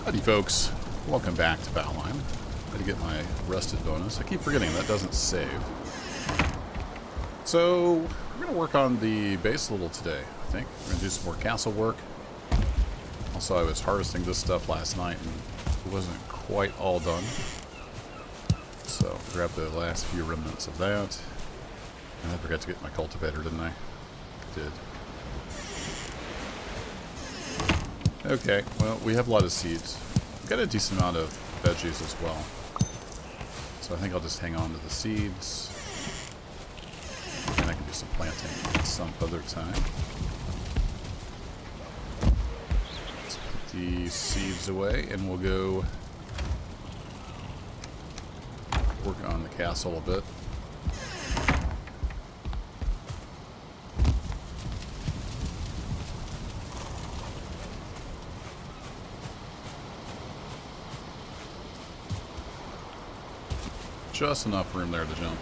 Howdy folks, welcome back to Valheim. I had to get my rested bonus. I keep forgetting that doesn't save. So, we're going to work on the base a little today, I think. We're going to do some more castle work. Also, I was harvesting this stuff last night and it wasn't quite all done. So, grab the last few remnants of that. And I forgot to get my cultivator, didn't I? Did. Okay, well, we have a lot of seeds. We've got a decent amount of veggies as well. So I think I'll just hang on to the seeds. And I can do some planting some other time. Let's put these seeds away and we'll go work on the castle a bit. Just enough room there to jump.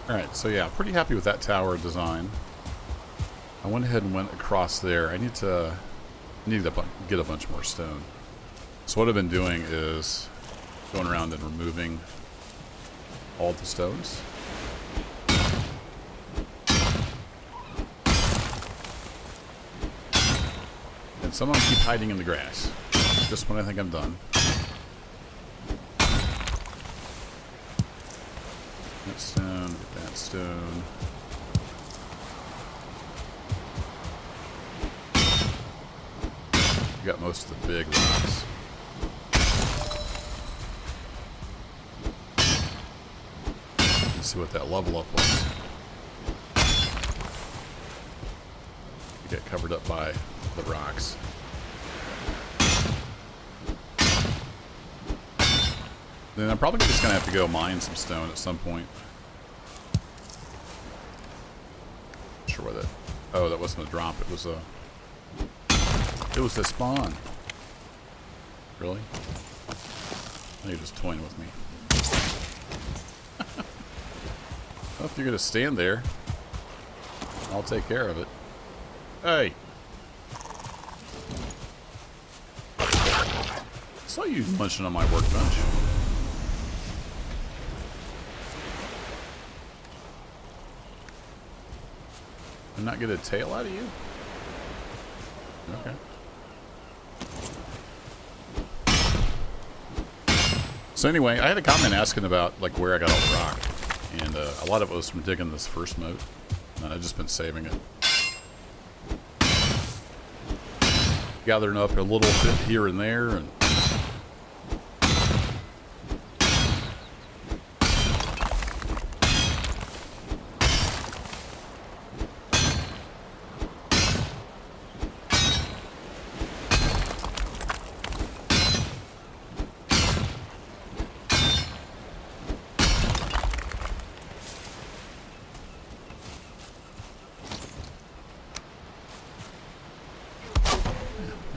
Alright, so yeah, pretty happy with that tower design. I went ahead and went across there. I need to get a bunch more stone. So what I've been doing is going around and removing all the stones. And some of them keep hiding in the grass. Just when I think I'm done. That stone, get that stone. You got most of the big rocks. Let's see what that level up was. You get covered up by the rocks. Then I'm probably just gonna have to go mine some stone at some point. Not sure where that. Oh, that wasn't a drop. It was a spawn. Really? Oh, you're just toying with me. Well, if you're gonna stand there, I'll take care of it. Hey. I saw you munching on my workbench. And not get a tail out of you? Okay. So anyway, I had a comment asking about like where I got all the rock. And a lot of it was from digging this first moat. And I've just been saving it. Gathering up a little bit here and there and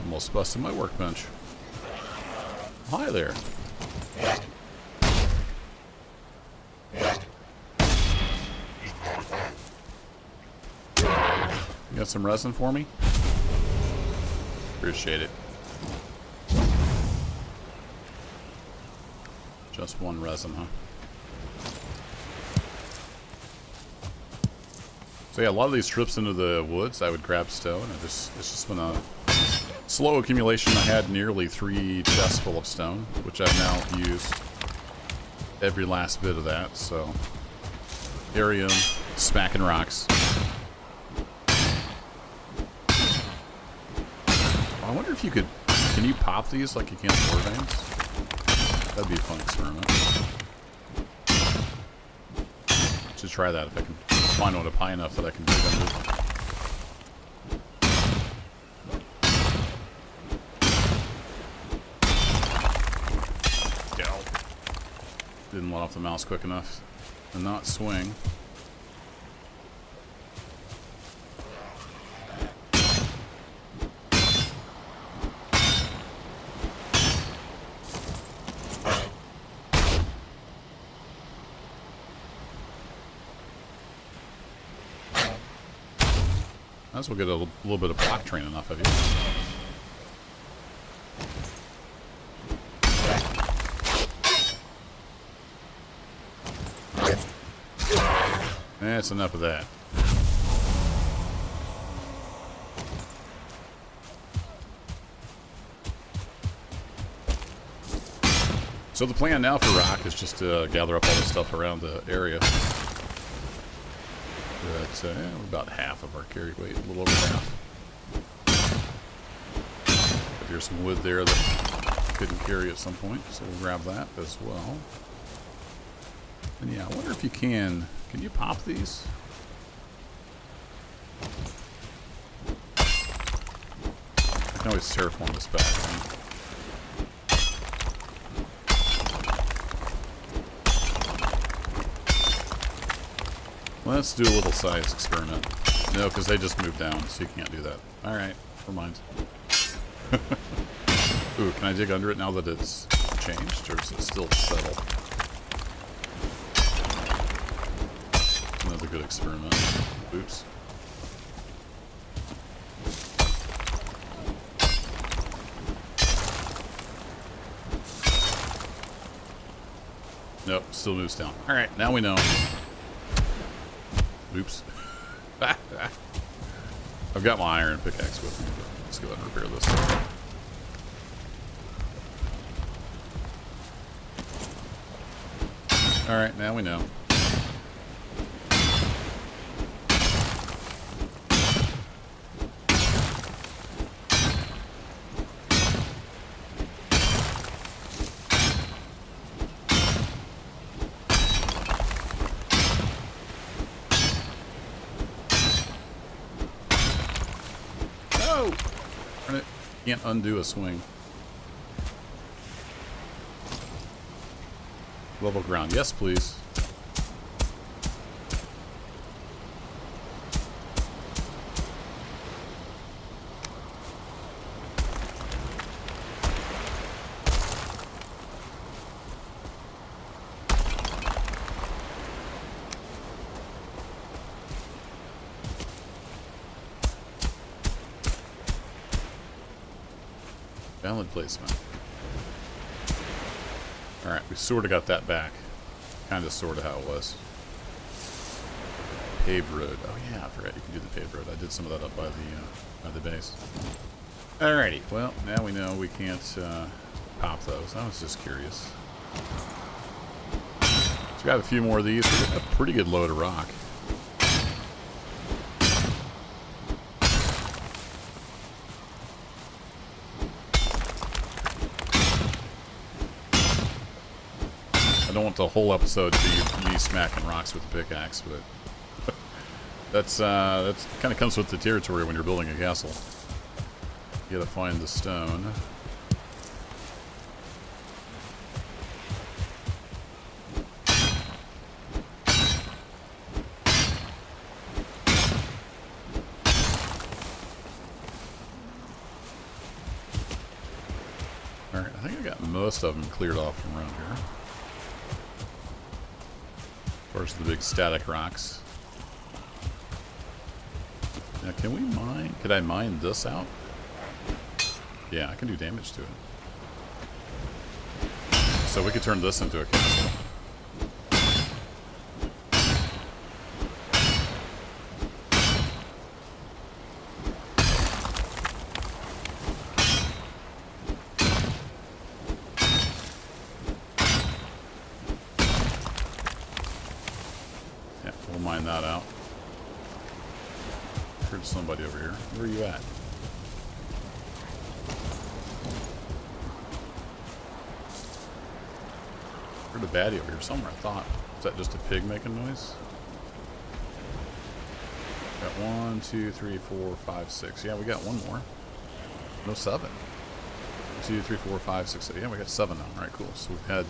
almost busted my workbench. Hi there. You got some resin for me? Appreciate it. Just one resin, huh? So yeah, a lot of these trips into the woods, I would grab stone. It's just been a slow accumulation. I had nearly 3 chests full of stone, which I've now used every last bit of that. So, area smacking rocks. I wonder if you could. Can you pop these like you can with ore veins? That'd be a fun experiment. Should try that if I can find one up high enough that I can dig under. Didn't let off the mouse quick enough and not swing. Might as well get a little bit of block training off of you. That's enough of that. So the plan now for rock is just to gather up all the stuff around the area. That's about half of our carry weight, a little over half. But there's some wood there that I couldn't carry at some point, so we'll grab that as well. And yeah, I wonder if you can you pop these? I can always terraform this back. Right? Let's do a little science experiment. No, because they just moved down, so you can't do that. Alright, never mind. Ooh, can I dig under it now that it's changed, or is it still settled? Another good experiment. Oops. Nope, still moves down. Alright, now we know. Oops. I've got my iron pickaxe with me, but let's go ahead and repair this. Alright, now we know. Can't undo a swing. Level ground. Yes, please. Valid placement. Alright, we sort of got that back. Kind of, sort of how it was. Paved road. Oh yeah, I forgot you can do the paved road. I did some of that up by the base. Alrighty, well, now we know we can't pop those. I was just curious. So we got a few more of these. We got a pretty good load of rock. I don't want the whole episode to be me smacking rocks with a pickaxe, but that's kind of comes with the territory when you're building a castle. You gotta find the stone. Alright, I think I got most of them cleared off from around here. Of course, the big static rocks. Now, can we mine? Could I mine this out? Yeah, I can do damage to it. So we could turn this into a castle. Mine that out. Heard somebody over here. Where are you at? Heard a baddie over here somewhere, I thought. Is that just a pig making noise? Got 1, 2, 3, 4, 5, 6. Yeah, we got one more. No, 7. 2, 3, 4, 5, 6. Yeah, we got 7 now. Alright, cool. So we've had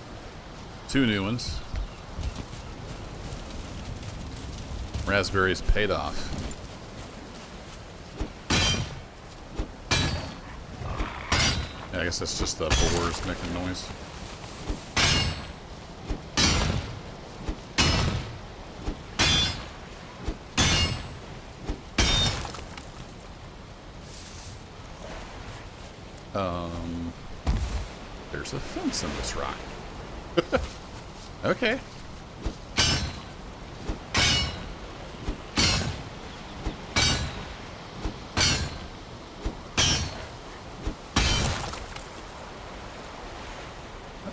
2 new ones. Raspberries paid off. Yeah, I guess that's just the boars making noise. There's a fence in this rock.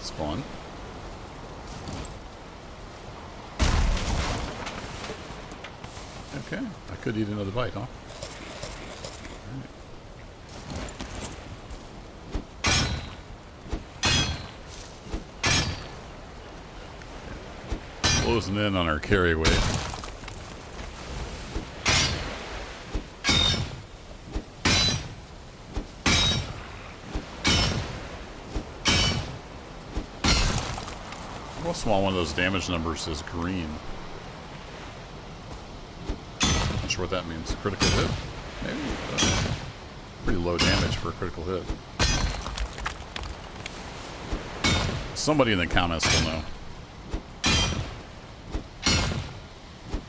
That's fun. Okay, I could eat another bite, huh? Right. Closing in on our carry weight. Once in a while, one of those damage numbers is green. Not sure what that means. Critical hit? Maybe. Pretty low damage for a critical hit. Somebody in the comments will know.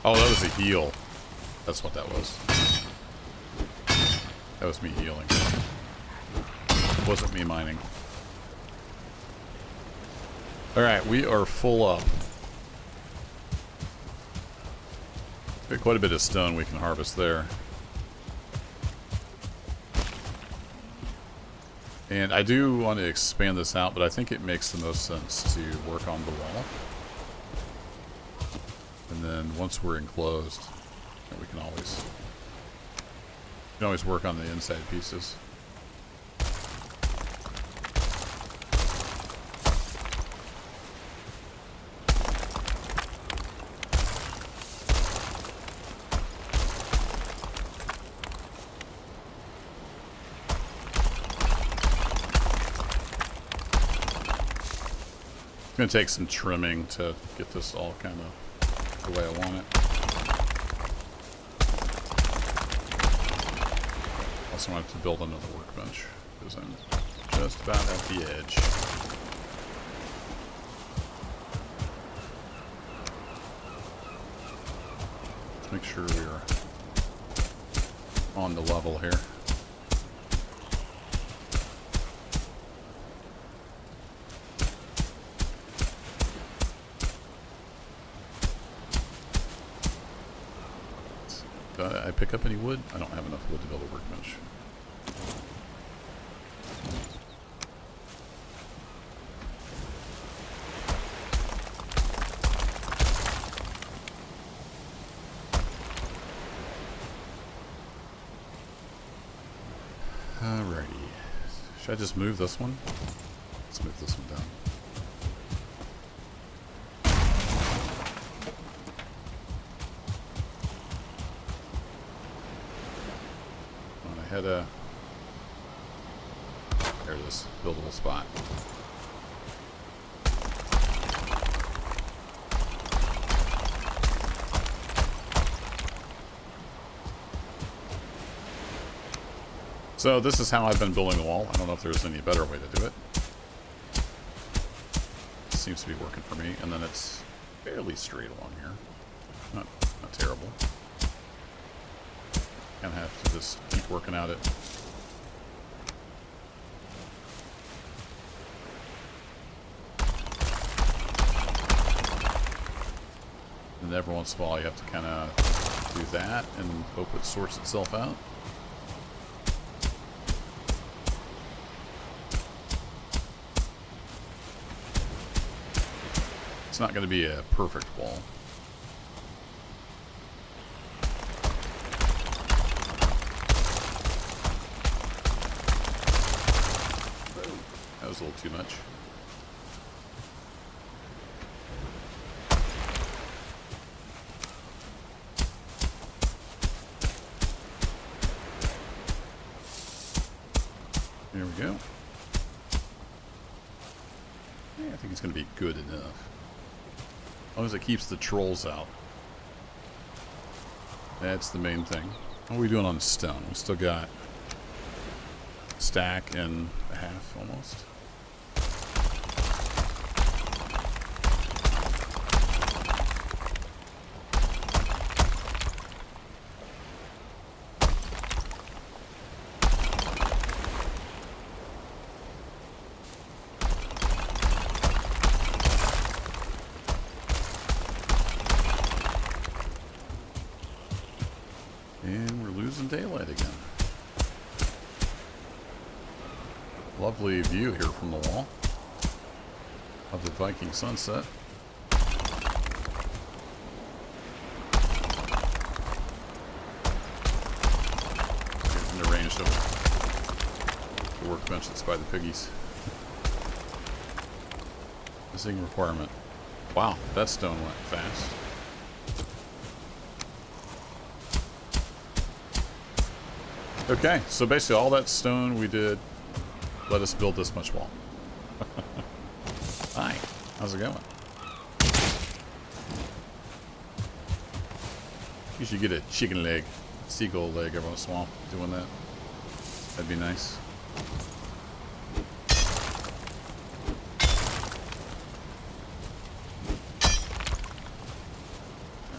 Oh, that was a heal. That's what that was. That was me healing. It wasn't me mining. Alright, we are full up. Got quite a bit of stone we can harvest there. And I do want to expand this out, but I think it makes the most sense to work on the wall. And then once we're enclosed, we can always work on the inside pieces. It's going to take some trimming to get this all kind of the way I want it. Also, I have to build another workbench because I'm just about at the edge. Let's make sure we're on the level here. Did I pick up any wood? I don't have enough wood to build a workbench. Alrighty. Should I just move this one? Let's move this one down. Had a there it is, buildable spot. So this is how I've been building the wall. I don't know if there's any better way to do it. It seems to be working for me, and then it's fairly straight along here. Not terrible. Gonna have to just keep working at it. And every once in a while you have to kind of do that and hope it sorts itself out. It's not going to be a perfect wall. That was a little too much. There we go. Yeah, I think it's going to be good enough. As long as it keeps the trolls out. That's the main thing. What are we doing on stone? We still got a stack and a half almost. And we're losing daylight again. Lovely view here from the wall. of the Viking sunset. Getting in the range of the workbench that's by the piggies. Missing requirement. Wow, that stone went fast. Okay, so basically all that stone we did let us build this much wall. Hi, how's it going? You should get a chicken leg, seagull leg every once in a while doing that. That'd be nice.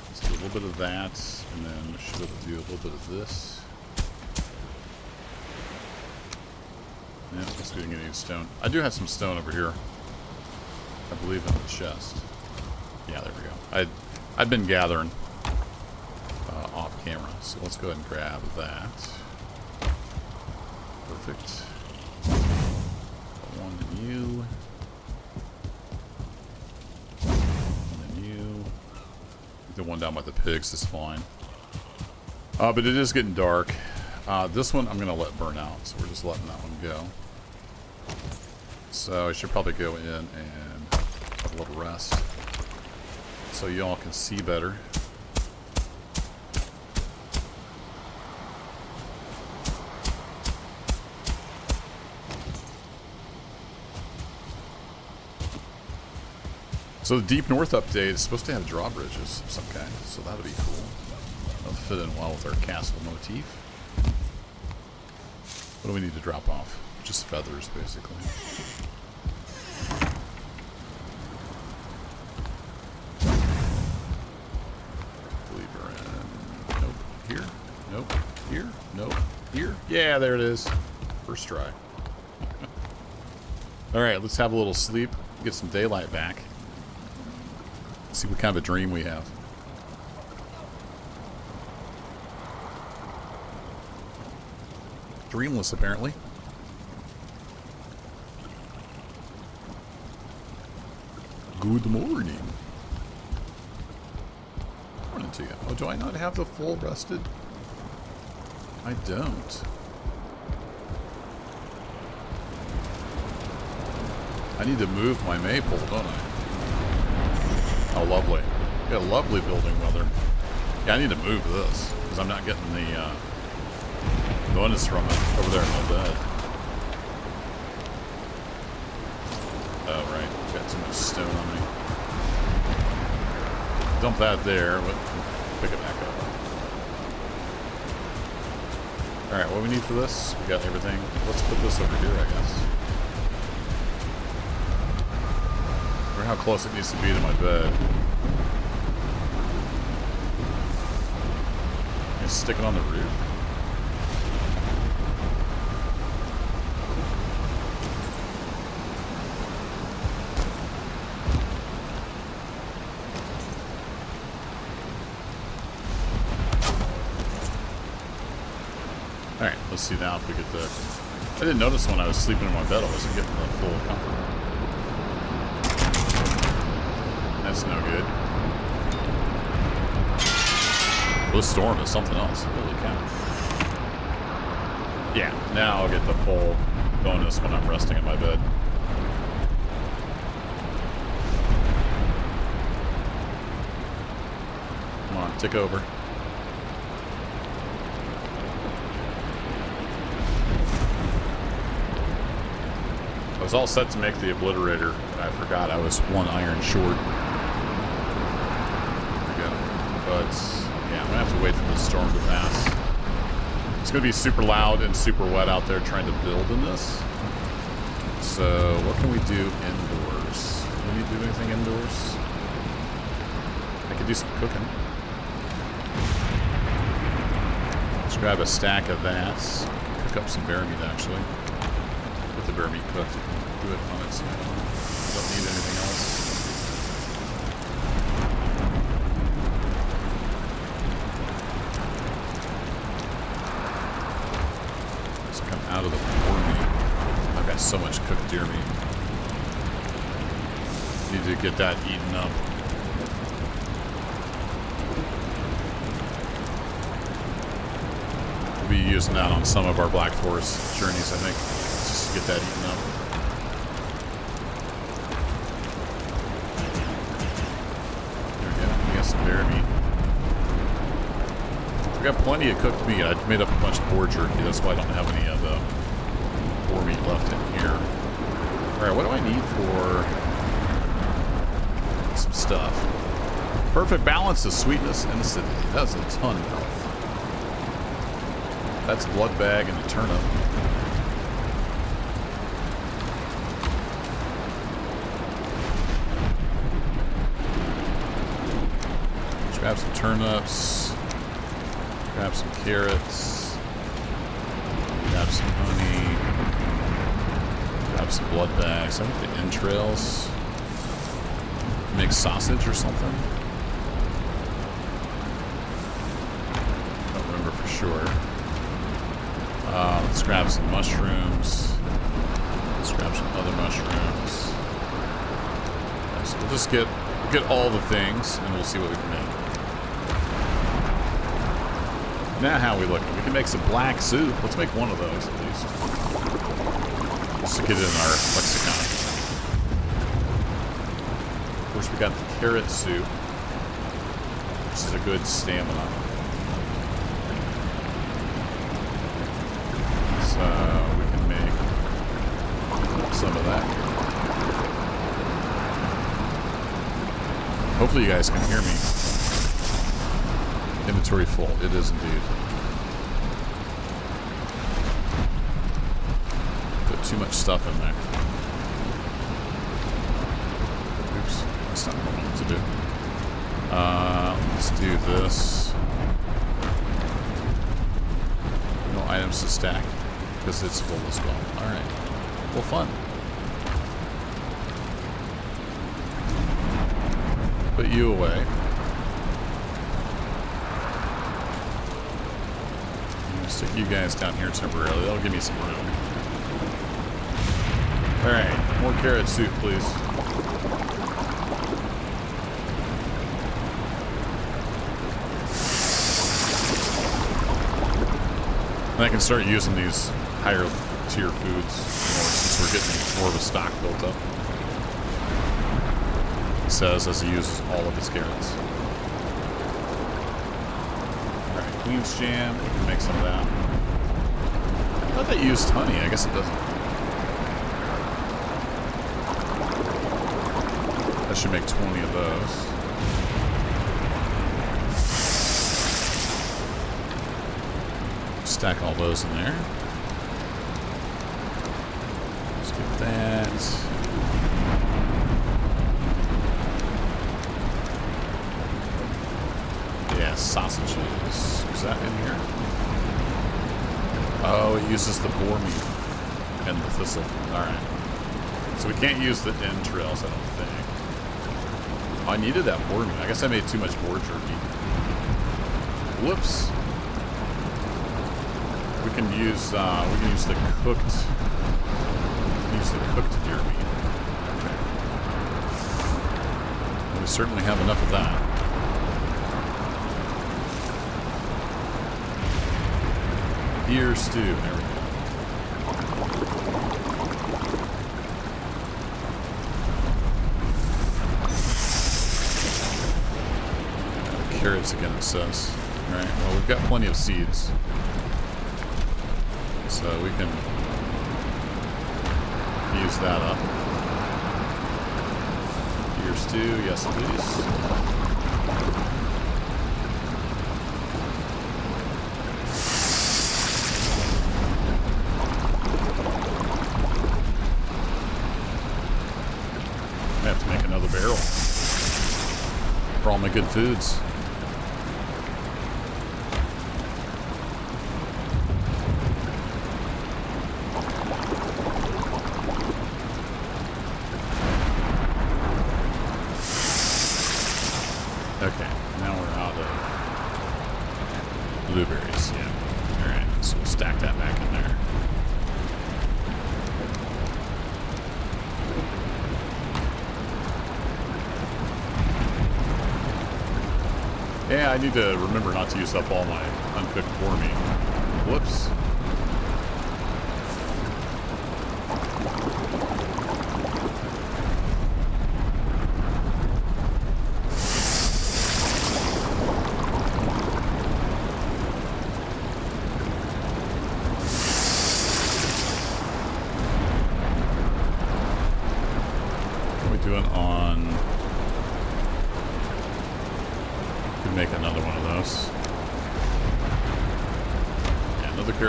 Let's do a little bit of that, and then we should be able to do a little bit of this. Yeah, let's see if we can get any stone. I do have some stone over here. I believe in the chest. Yeah, there we go. I'd been gathering off camera, so let's go ahead and grab that. Perfect. One to you. One to you. The one down by the pigs is fine. But it is getting dark. This one I'm going to let burn out, so we're just letting that one go. So I should probably go in and have a little rest so y'all can see better. So the Deep North update is supposed to have drawbridges of some kind, so that'll be cool. That'll fit in well with our castle motif. What do we need to drop off? Just feathers, basically. Lever in. Nope. Here. Nope. Here. Nope. Here. Yeah, there it is. First try. Alright, let's have a little sleep. Get some daylight back. See what kind of a dream we have. Dreamless, apparently. Good morning. Morning to you. Oh, do I not have the full rested? I don't. I need to move my maypole, don't I? Oh, lovely. Got a lovely building weather. Yeah, I need to move this because I'm not getting the bonus from it over there in my bed. Oh, right. Got too much stone on me. Dump that there, but pick it back up. Alright, what do we need for this? We got everything. Let's put this over here, I guess. I wonder how close it needs to be to my bed. Can I stick it on the roof? Alright, let's see now if we get the... I didn't notice when I was sleeping in my bed I wasn't getting the full comfort. That's no good. Well, this storm is something else. Holy cow. Yeah, now I'll get the full bonus when I'm resting in my bed. Come on, tick over. I was all set to make the obliterator, but I forgot I was one iron short. There we go. But, yeah, I'm going to have to wait for the storm to pass. It's going to be super loud and super wet out there trying to build in this. So, what can we do indoors? Do we need to do anything indoors? I could do some cooking. Let's grab a stack of that. Cook up some bear meat, actually. Get the bear meat cooked. Do it on its own. Don't need anything else. Just come out of the boar meat. I've got so much cooked deer meat. Need to get that eaten up. We'll be using that on some of our Black Forest journeys, I think, just to get that eaten up. There we go. We got some bear meat. We got plenty of cooked meat. I made up a bunch of boar jerky. That's why I don't have any of the boar meat left in here. Alright, what do I need for some stuff? Perfect balance of sweetness and acidity. That's a ton of health. That's blood bag and a turnip. Let's grab some turnips. Grab some carrots. Grab some honey. Grab some blood bags. I think the entrails. Make sausage or something. Don't remember for sure. Let's grab some mushrooms. Let's grab some other mushrooms. So we'll just get all the things and we'll see what we can make. Now how are we looking? We can make some black soup. Let's make one of those at least. Just to get it in our lexicon. Of course, we got the carrot soup, which is a good stamina. So we can make some of that. Hopefully you guys can hear me. Inventory full. It is indeed. Put too much stuff in there. Oops. That's not what I wanted to do. Let's do this. No items to stack because it's full as well. Alright. Well, fun. Put you away. Stick you guys down here temporarily. That'll give me some room. Alright, more carrot soup, please. And I can start using these higher tier foods more since we're getting more of a stock built up. It says as he uses all of his carrots. Queen's jam, we can make some of that. I thought they used honey, I guess it doesn't. I should make 20 of those. Stack all those in there. Let's get that. Yeah, sausages. Is that in here? Oh, it uses the boar meat and the thistle. Alright. So we can't use the entrails, I don't think. Oh, I needed that boar meat. I guess I made too much boar jerky. Whoops. We can use the cooked deer meat. Okay. And we certainly have enough of that. Deer stew. There we go. Carrots again, it says. Alright, well, we've got plenty of seeds. So we can use that up. Deer stew, yes please. I have to make another barrel for all my good foods. Okay, now we're out of blueberries, yeah. Alright, so we'll stack that back in there. yeah, I need to remember not to use up all my uncooked boar meat. Whoops.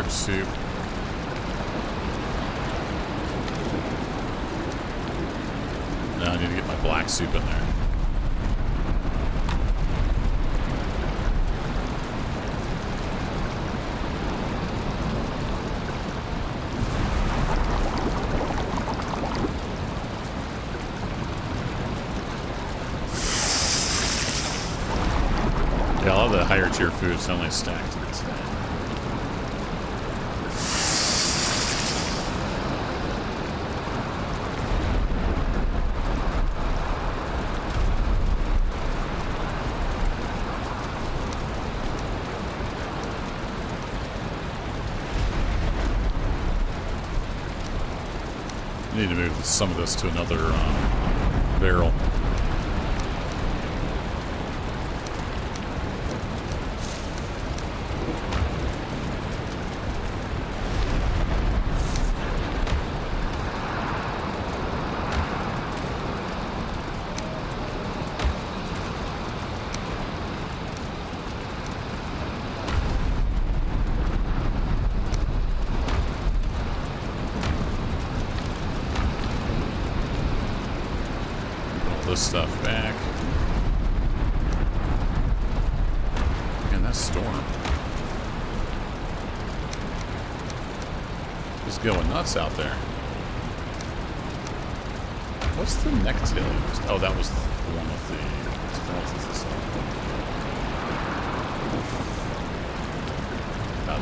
Soup. Now I need to get my black soup in there. Yeah, all the higher tier foods only stacked. Need to move some of this to another barrel. Stuff back. And that storm is going nuts out there. What's the neck tail? Oh, that was the one with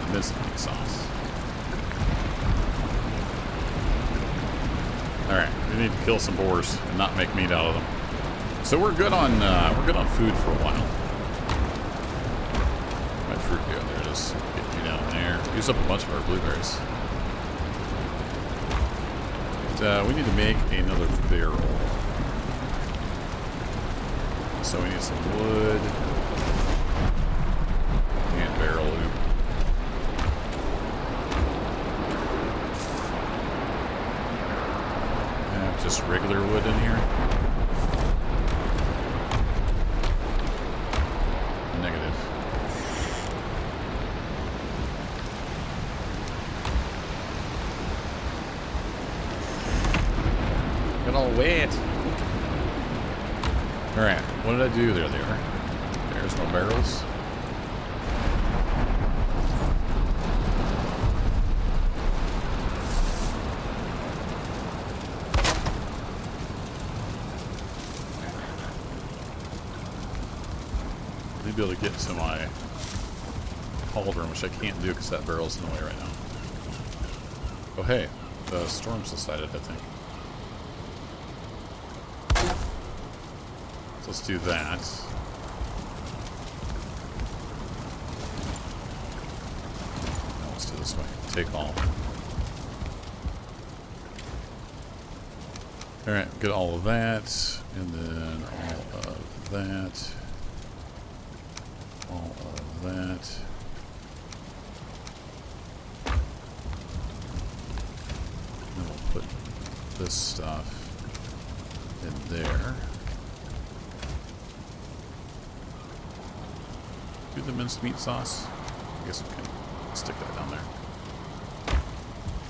the mince meat sauce. All right, we need to kill some boars and not make meat out of them. So we're good on food for a while. My fruit go, there it is. Get you down there. Use up a bunch of our blueberries. But, we need to make another barrel. So we need some wood and barrel loop. And just regular wood in here. Wait. Alright, what did I do? There they are. There's my barrels. I need to be able to get to my cauldron, which I can't do because that barrel's in the way right now. Oh hey, the storm subsided, I think. Let's do that. Now let's do this way. Take all. Alright, get all of that. And then all of that. All of that. And we'll put this stuff in there. Do the minced meat sauce. I guess we can stick that down there.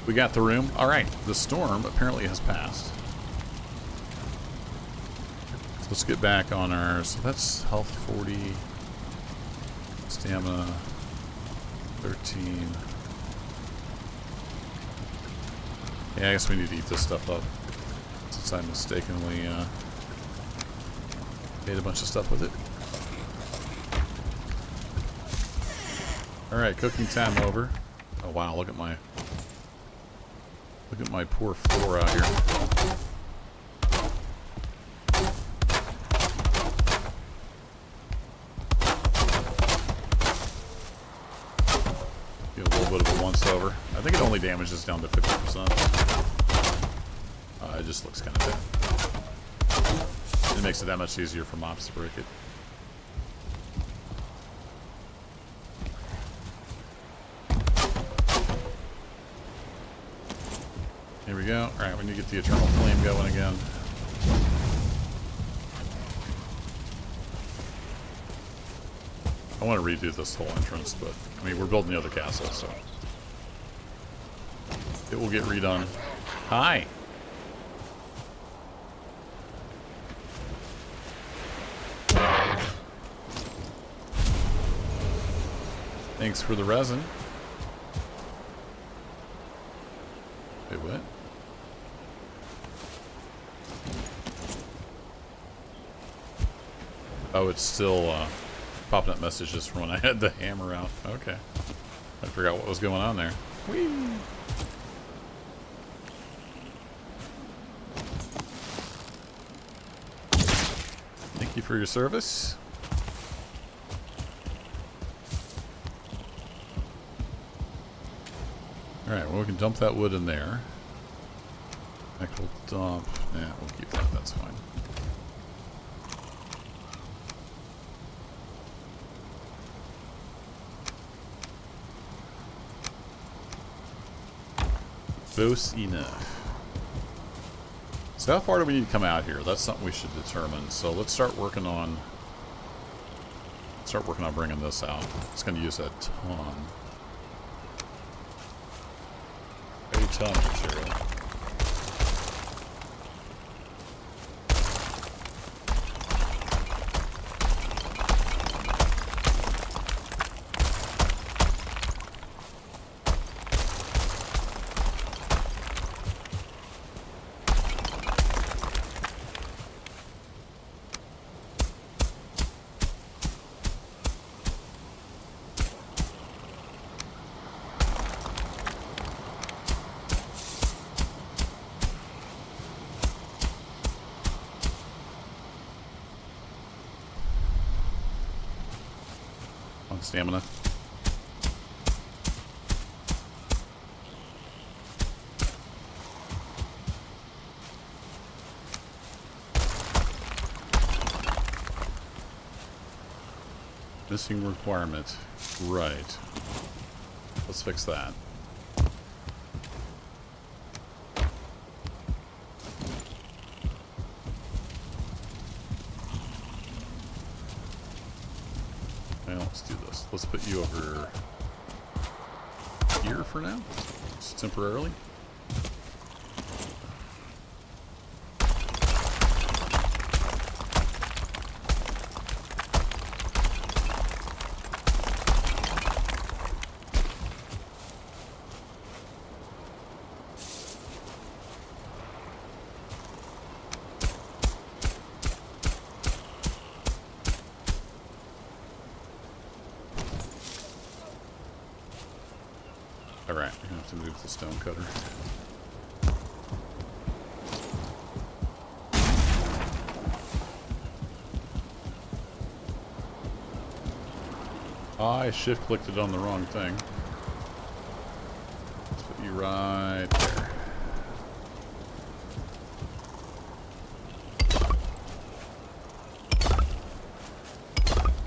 We got the room. Alright, the storm apparently has passed. So let's get back on our... So that's health 40. Stamina 13. Yeah, I guess we need to eat this stuff up. Since I mistakenly ate a bunch of stuff with it. Alright, cooking time over. Oh wow, look at my poor floor out here. once over. I think it only damages down to 50%. It just looks kind of bad. It makes it that much easier for mobs to break it. Here we go. Alright, we need to get the Eternal Flame going again. I want to redo this whole entrance, but, I mean, we're building the other castle, so it will get redone. Hi! Thanks for the resin. Wait, what? Oh, it's still, popping up messages from when I had the hammer out. Okay. I forgot what was going on there. Whee! Thank you for your service. Alright, well, we can dump that wood in there. Actual dump. Yeah, we'll keep that. That's fine. Close enough. So how far do we need to come out here? That's something we should determine. So let's start working on bringing this out. It's going to use a ton. A ton of material. Stamina. Missing requirement. Right. Let's fix that. Let's do this. Let's put you over here for now, just temporarily. Alright, we're gonna have to move the stone cutter. I shift clicked it on the wrong thing. Let's put you right there.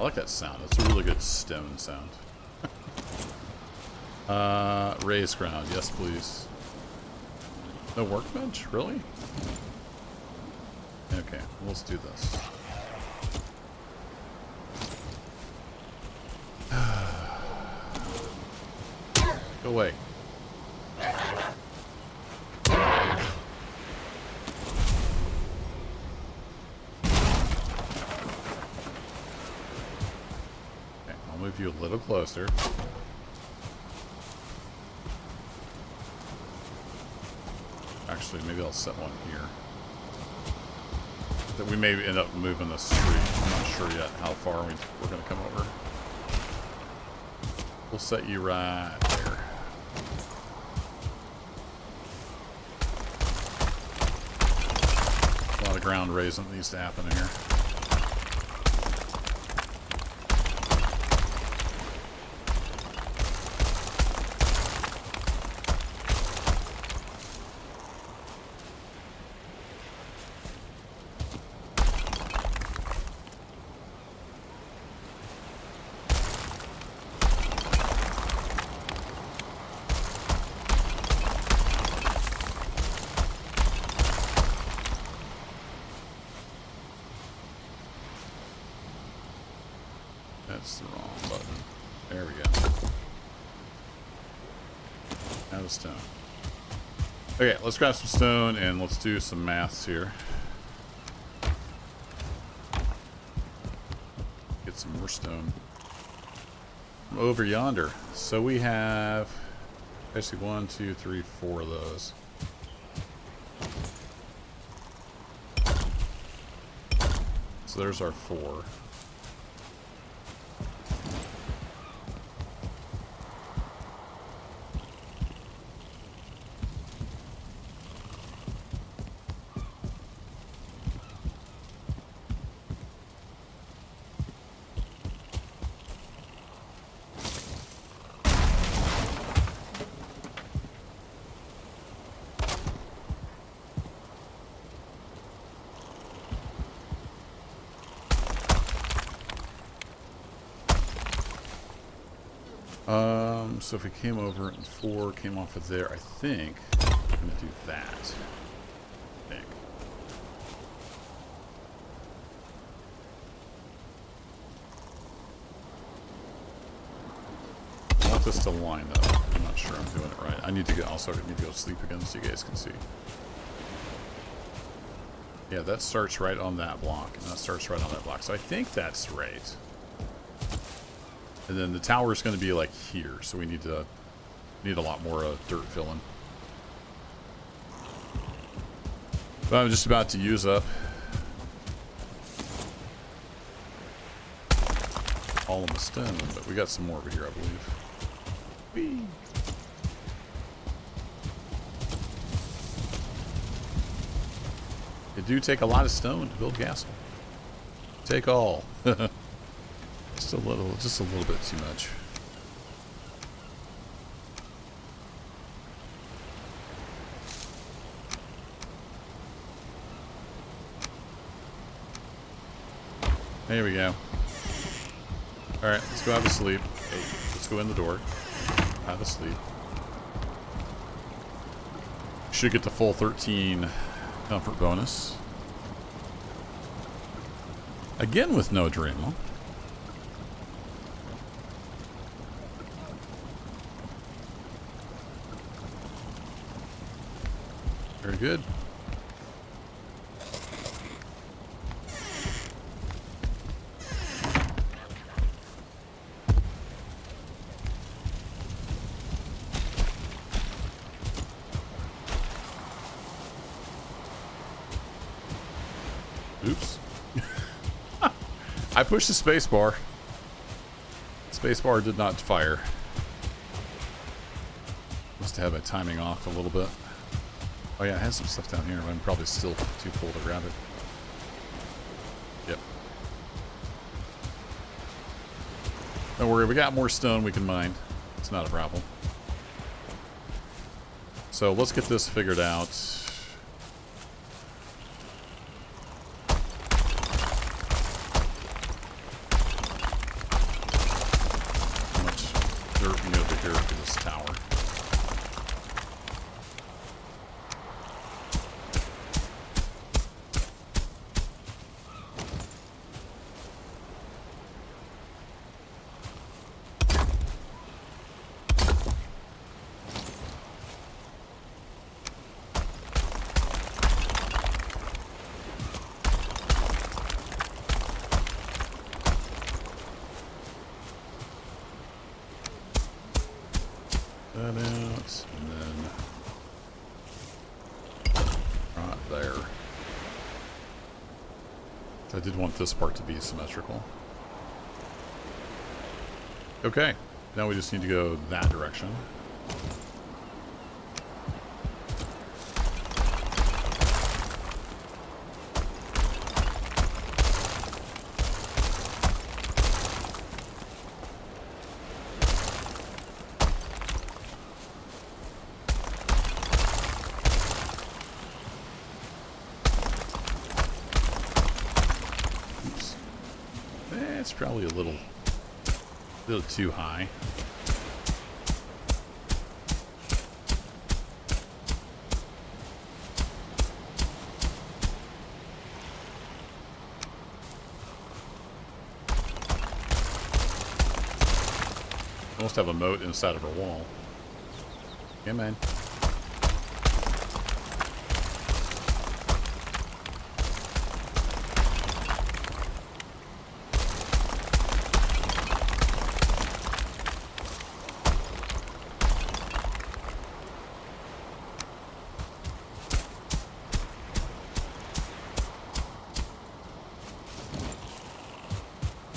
I like that sound. It's a really good stone sound. Raised ground. Yes, please. No workbench? Really? Okay, let's do this. Go away. Okay, I'll move you a little closer. Actually, maybe I'll set one here. That we may end up moving the street. I'm not sure yet how far we're going to come over. We'll set you right there. A lot of ground raising needs to happen here. That's the wrong button. There we go. Out of stone. Okay, let's grab some stone and let's do some maths here. Get some more stone from over yonder. So we have basically 1, 2, 3, 4 of those. So there's our 4. So if we came over and 4 came off of there, I think I'm going to do that. I think. I want this to line up. I'm not sure I'm doing it right. I need to get, also need to go to sleep again so you guys can see. Yeah, that starts right on that block, and that starts right on that block. So I think that's right. And then the tower is going to be like here, so we need a lot more dirt filling. But I'm just about to use up all of the stone, but we got some more over here, I believe. Whee! It do take a lot of stone to build castle. Take all. Just a little bit too much. There we go. Alright, let's go have a sleep. Hey, let's go in the door. Have a sleep. Should get the full 13 comfort bonus. Again with no Dremel. Very good. Oops. I pushed the space bar. Space bar did not fire. Must have my timing off a little bit. Oh yeah, it has some stuff down here, but I'm probably still too full to grab it. Yep. Don't worry, we got more stone we can mine. It's not a problem. So let's get this figured out. How much dirt we need over here for this tower. That out, and then right there. I did want this part to be symmetrical. Okay, now we just need to go that direction. It's probably a little too high. Must have a moat inside of her wall. Yeah, man.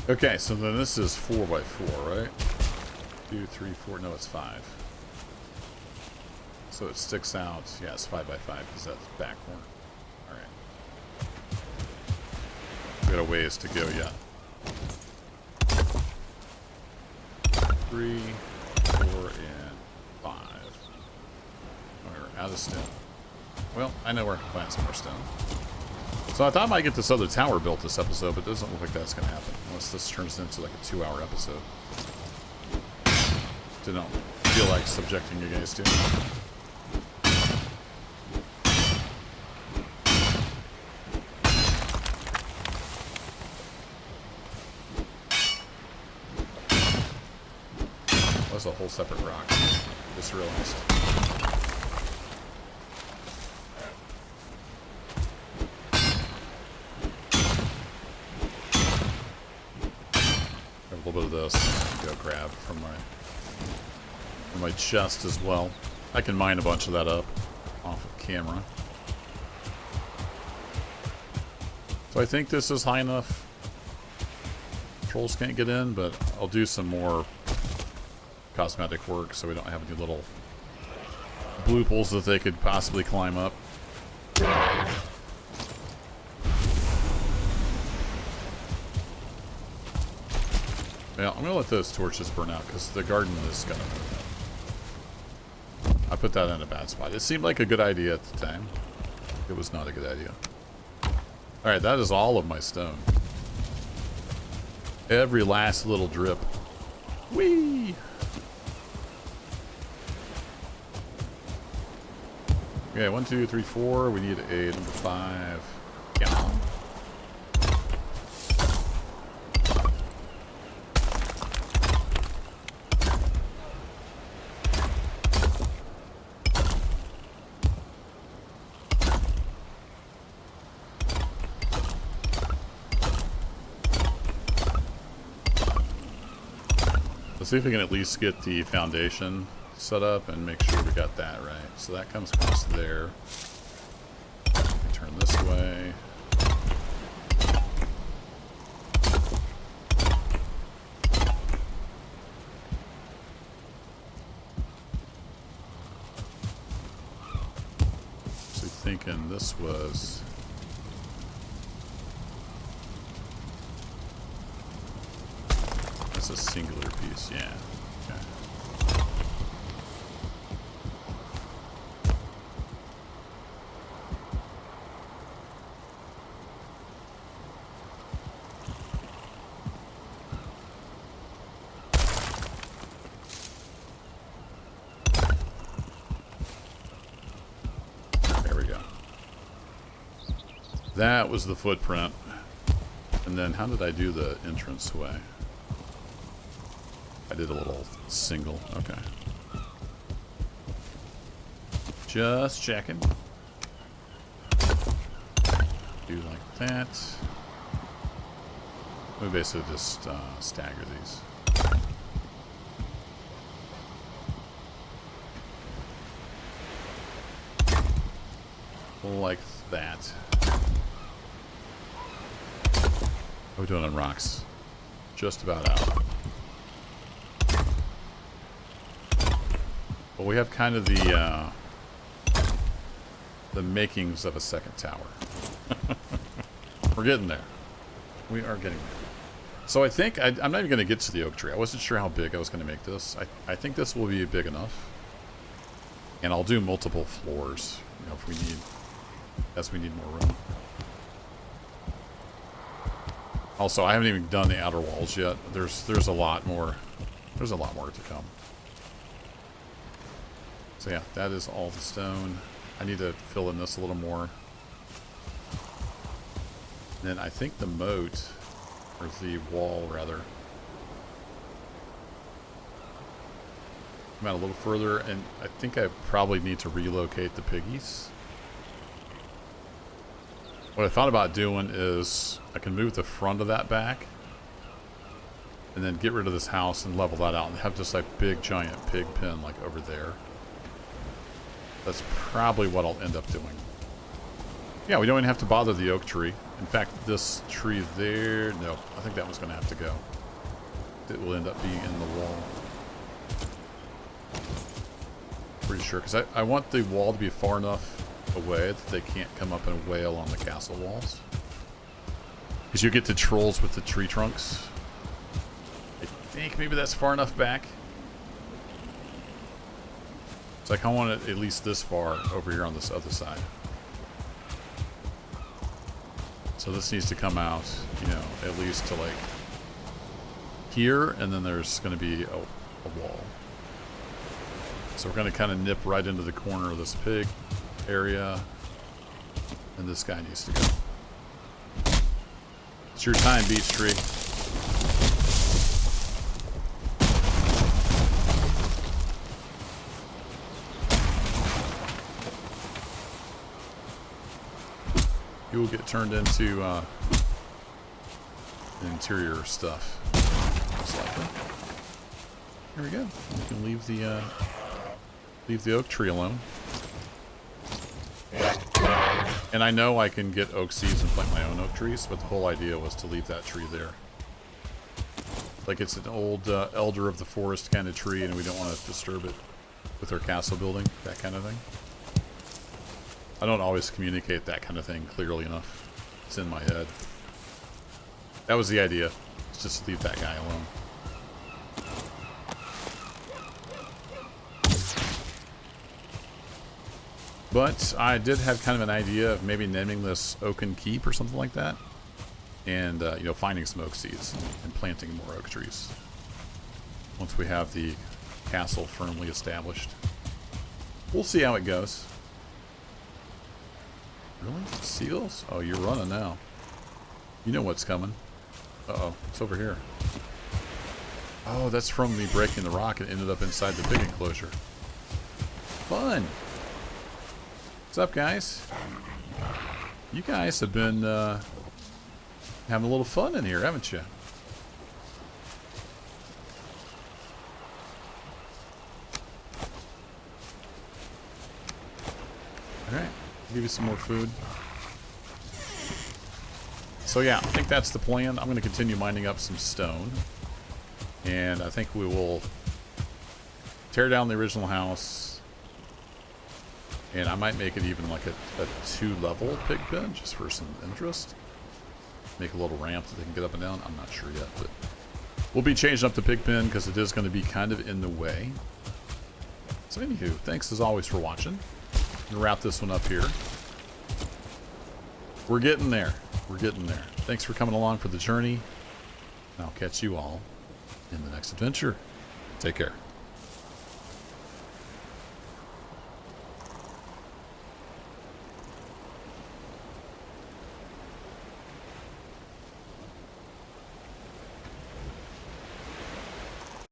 Okay, so then this is 4x4, right? 2, 3, 4. No, it's 5. So it sticks out. Yeah, it's 5x5 because that's back one. All right. We got a ways to go yet. 3, 4, and 5. We're out of stone. Well, I know where I can find some more stone. So I thought I might get this other tower built this episode, but it doesn't look like that's going to happen. Unless this turns into like a 2-hour episode. Didn't feel like subjecting you guys to. That's a whole separate rock. Just realized. A little bit of this. Go grab from my chest as well. I can mine a bunch of that up off of camera. So I think this is high enough. Trolls can't get in, but I'll do some more cosmetic work so we don't have any little bloopholes that they could possibly climb up. Yeah, I'm going to let those torches burn out because the garden is going to move. I put that in a bad spot. It seemed like a good idea at the time. It was not a good idea. Alright, that is all of my stone. Every last little drip. Whee! Okay, 1, 2, 3, 4. We need a number 5. Yeah. Let's see if we can at least get the foundation set up and make sure we got that right. So that comes across there. Turn this way. So thinking this was... That's a singular piece, yeah. Okay. There we go. That was the footprint. And then how did I do the entrance way? I did a little single. Okay. Just checking. Do like that. We basically just stagger these. Like that. What are we doing on rocks? Just about out. Well, we have kind of the makings of a second tower. We're getting there. We are getting there. So I think I'm not even going to get to the oak tree. I wasn't sure how big I was going to make this. I think this will be big enough. And I'll do multiple floors, you know, if we need, as we need more room. Also, I haven't even done the outer walls yet. There's a lot more. There's a lot more to come. So yeah, that is all the stone. I need to fill in this a little more. And then I think the moat, or the wall rather, Come out a little further, and I think I probably need to relocate the piggies. What I thought about doing is I can move the front of that back and then get rid of this house and level that out and have just like big giant pig pen like over there. That's probably what I'll end up doing. Yeah, we don't even have to bother the oak tree. In fact, this tree there, no, I think that one's going to have to go. It will end up being in the wall. Pretty sure, because I want the wall to be far enough away that they can't come up and wail on the castle walls. Because you get the trolls with the tree trunks. I think maybe that's far enough back. It's like I want it at least this far over here on this other side. So this needs to come out, you know, at least to like here, and then there's going to be a wall. So we're going to kind of nip right into the corner of this pig area, and this guy needs to go. It's your time, beech tree. You will get turned into interior stuff, most likely. Here we go. You can leave the oak tree alone. And I know I can get oak seeds and plant my own oak trees, but the whole idea was to leave that tree there. Like it's an old elder of the forest kind of tree, and we don't want to disturb it with our castle building, that kind of thing. I don't always communicate that kind of thing clearly enough. It's in my head. That was the idea. It's just to leave that guy alone. But I did have kind of an idea of maybe naming this Oaken Keep or something like that. And, you know, finding some oak seeds and planting more oak trees. Once we have the castle firmly established. We'll see how it goes. Really? Seagulls? Oh, you're running now. You know what's coming. Uh-oh. It's over here. Oh, that's from me breaking the rock and ended up inside the pig enclosure. Fun! What's up, guys? You guys have been having a little fun in here, haven't you? Alright. Give you some more food. So yeah, I think that's the plan. I'm going to continue mining up some stone. And I think we will tear down the original house. And I might make it even like a 2-level pig pen, just for some interest. Make a little ramp that they can get up and down. I'm not sure yet, but we'll be changing up the pig pen because it is going to be kind of in the way. So anywho, thanks as always for watching. I'm going to wrap this one up here. We're getting there. We're getting there. Thanks for coming along for the journey. And I'll catch you all in the next adventure. Take care.